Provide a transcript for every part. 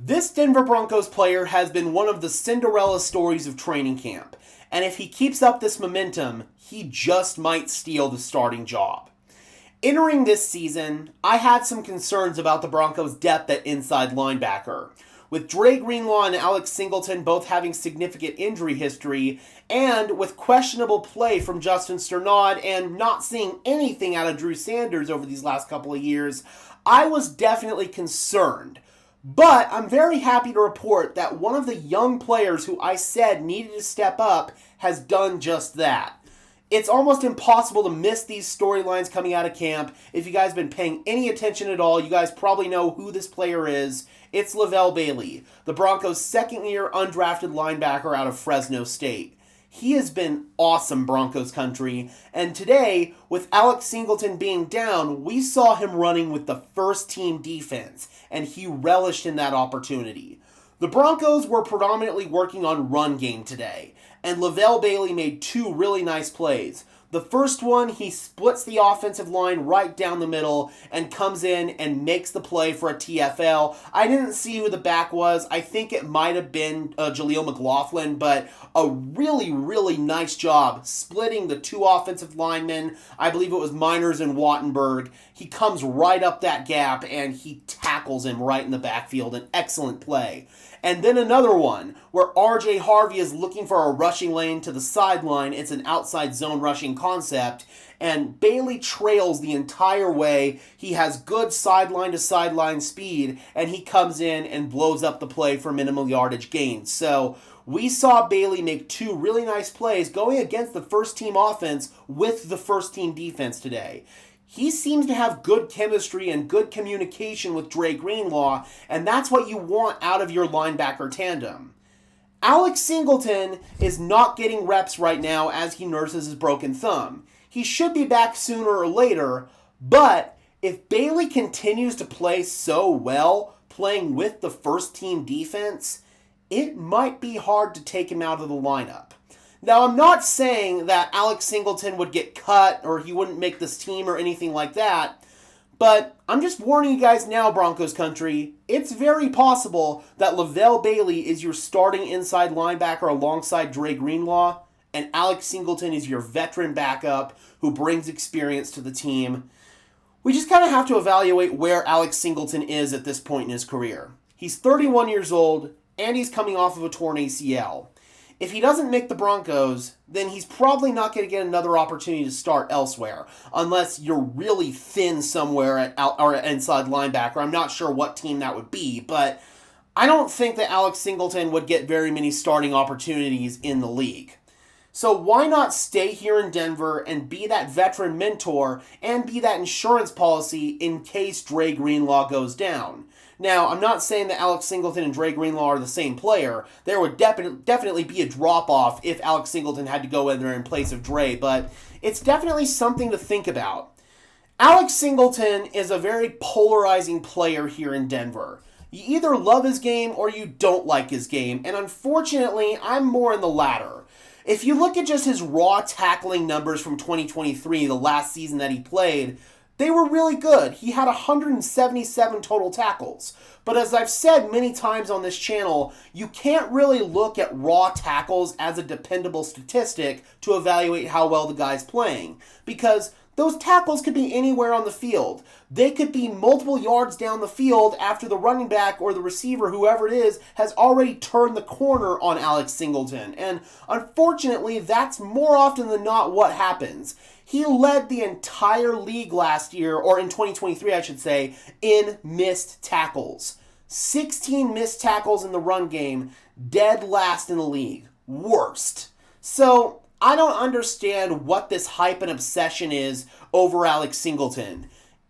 This Denver Broncos player has been one of the Cinderella stories of training camp, and if he keeps up this momentum, he just might steal the starting job. Entering this season, I had some concerns about the Broncos' depth at inside linebacker. With Dre Greenlaw and Alex Singleton both having significant injury history, and with questionable play from Justin Sternad and not seeing anything out of Drew Sanders over these last couple of years, I was definitely concerned. But I'm very happy to report that one of the young players who I said needed to step up has done just that. It's almost impossible to miss these storylines coming out of camp. If you guys have been paying any attention at all, you guys probably know who this player is. It's Lavell Bailey, the Broncos' second-year undrafted linebacker out of Fresno State. He has been awesome, Broncos country, and today, with Alex Singleton being down, we saw him running with the first-team defense, and he relished in that opportunity. The Broncos were predominantly working on run game today, and Lavell Bailey made two really nice plays. The first one, he splits the offensive line right down the middle and comes in and makes the play for a TFL. I didn't see who the back was. I think it might have been Jaleel McLaughlin, but a really, really nice job splitting the two offensive linemen. I believe it was Miners and Wattenberg. He comes right up that gap and he tackles him right in the backfield. An excellent play. And then another one where R.J. Harvey is looking for a rushing lane to the sideline. It's an outside zone rushing concept. And Bailey trails the entire way. He has good sideline-to-sideline speed. And he comes in and blows up the play for minimal yardage gains. So we saw Bailey make two really nice plays going against the first-team offense with the first-team defense today. He seems to have good chemistry and good communication with Dre Greenlaw, and that's what you want out of your linebacker tandem. Alex Singleton is not getting reps right now as he nurses his broken thumb. He should be back sooner or later, but if Bailey continues to play so well, playing with the first-team defense, it might be hard to take him out of the lineup. Now, I'm not saying that Alex Singleton would get cut or he wouldn't make this team or anything like that, but I'm just warning you guys now, Broncos country, it's very possible that Lavell Bailey is your starting inside linebacker alongside Dre Greenlaw, and Alex Singleton is your veteran backup who brings experience to the team. We just kind of have to evaluate where Alex Singleton is at this point in his career. He's 31 years old, and he's coming off of a torn ACL. If he doesn't make the Broncos, then he's probably not going to get another opportunity to start elsewhere, unless you're really thin somewhere at inside linebacker. I'm not sure what team that would be, but I don't think that Alex Singleton would get very many starting opportunities in the league. So why not stay here in Denver and be that veteran mentor and be that insurance policy in case Dre Greenlaw goes down? Now, I'm not saying that Alex Singleton and Dre Greenlaw are the same player. There would definitely be a drop-off if Alex Singleton had to go in there in place of Dre, but it's definitely something to think about. Alex Singleton is a very polarizing player here in Denver. You either love his game or you don't like his game, and unfortunately, I'm more in the latter. If you look at just his raw tackling numbers from 2023, the last season that he played, they were really good. He had 177 total tackles. But as I've said many times on this channel, you can't really look at raw tackles as a dependable statistic to evaluate how well the guy's playing. Because those tackles could be anywhere on the field. They could be multiple yards down the field after the running back or the receiver, whoever it is, has already turned the corner on Alex Singleton. And unfortunately, that's more often than not what happens. He led the entire league last year, or in 2023, I should say, in missed tackles. 16 missed tackles in the run game, dead last in the league. Worst. So, I don't understand what this hype and obsession is over Alex Singleton.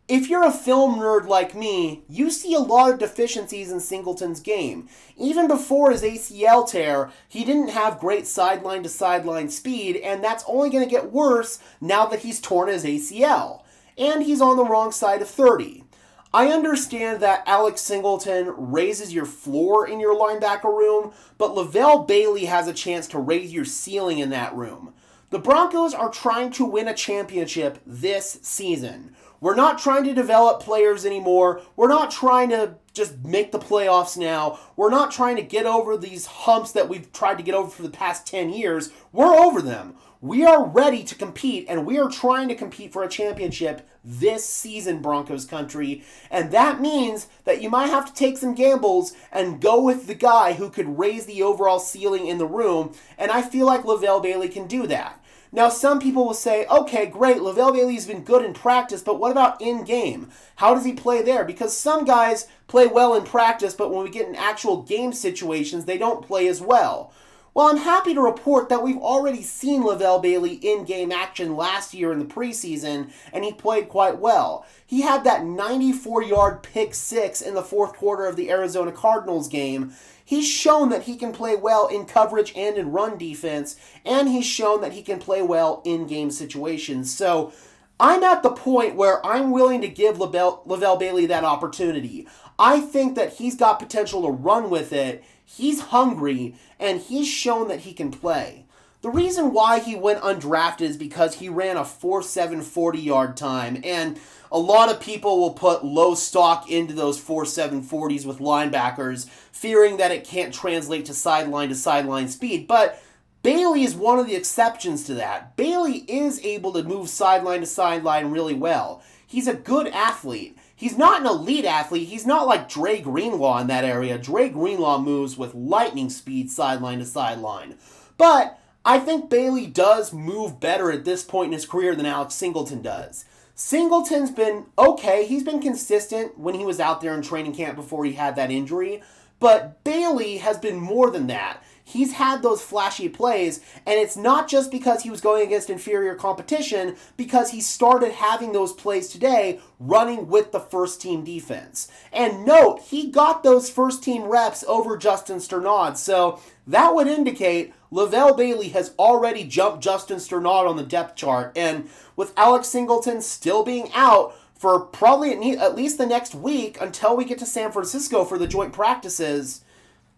If you're a film nerd like me, you see a lot of deficiencies in Singleton's game. Even before his ACL tear, he didn't have great sideline-to-sideline speed, and that's only going to get worse now that he's torn his ACL. And he's on the wrong side of 30. I understand that Alex Singleton raises your floor in your linebacker room, but Lavell Bailey has a chance to raise your ceiling in that room. The Broncos are trying to win a championship this season. We're not trying to develop players anymore. We're not trying to just make the playoffs now. We're not trying to get over these humps that we've tried to get over for the past 10 years. We're over them. We are ready to compete, and we are trying to compete for a championship this season, Broncos country. And that means that you might have to take some gambles and go with the guy who could raise the overall ceiling in the room, and I feel like Lavell Bailey can do that. Now, some people will say, okay, great, Lavell Bailey's been good in practice, but what about in-game? How does he play there? Because some guys play well in practice, but when we get in actual game situations, they don't play as well. Well, I'm happy to report that we've already seen Lavell Bailey in-game action last year in the preseason, and he played quite well. He had that 94-yard pick six in the fourth quarter of the Arizona Cardinals game. He's shown that he can play well in coverage and in run defense, and he's shown that he can play well in game situations. So I'm at the point where I'm willing to give Lavell Bailey that opportunity. I think that he's got potential to run with it. He's hungry, and he's shown that he can play. The reason why he went undrafted is because he ran a 4.7 40-yard time, and a lot of people will put low stock into those 4.7 40s with linebackers, fearing that it can't translate to sideline speed, but Bailey is one of the exceptions to that. Bailey is able to move sideline to sideline really well. He's a good athlete. He's not an elite athlete. He's not like Dre Greenlaw in that area. Dre Greenlaw moves with lightning speed sideline to sideline. But I think Bailey does move better at this point in his career than Alex Singleton does. Singleton's been okay. He's been consistent when he was out there in training camp before he had that injury. But Bailey has been more than that. He's had those flashy plays, and it's not just because he was going against inferior competition, because he started having those plays today running with the first-team defense. And note, he got those first-team reps over Justin Sternad, so that would indicate Lavell Bailey has already jumped Justin Sternad on the depth chart, and with Alex Singleton still being out for probably at least the next week until we get to San Francisco for the joint practices,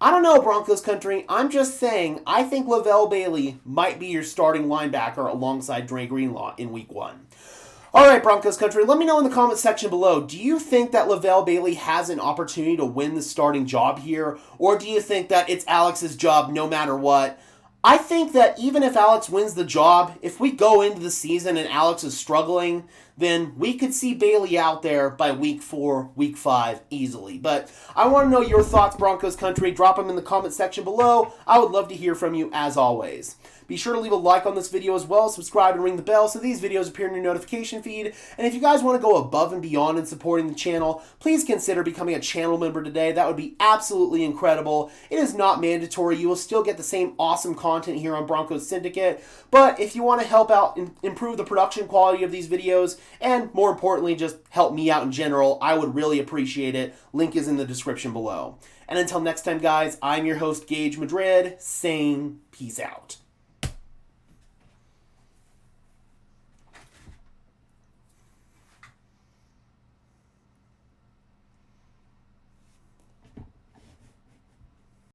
I don't know, Broncos country. I'm just saying, I think Lavell Bailey might be your starting linebacker alongside Dre Greenlaw in week 1. All right, Broncos country, let me know in the comment section below. Do you think that Lavell Bailey has an opportunity to win the starting job here? Or do you think that it's Alex's job no matter what? I think that even if Alex wins the job, if we go into the season and Alex is struggling, then we could see Bailey out there by week 4, week 5 easily. But I want to know your thoughts, Broncos country. Drop them in the comment section below. I would love to hear from you as always. Be sure to leave a like on this video as well, subscribe and ring the bell so these videos appear in your notification feed. And if you guys want to go above and beyond in supporting the channel, please consider becoming a channel member today. That would be absolutely incredible. It is not mandatory. You will still get the same awesome content here on Broncos Syndicate. But if you want to help out and improve the production quality of these videos, and more importantly, just help me out in general, I would really appreciate it. Link is in the description below. And until next time, guys, I'm your host, Gage Madrid, saying peace out.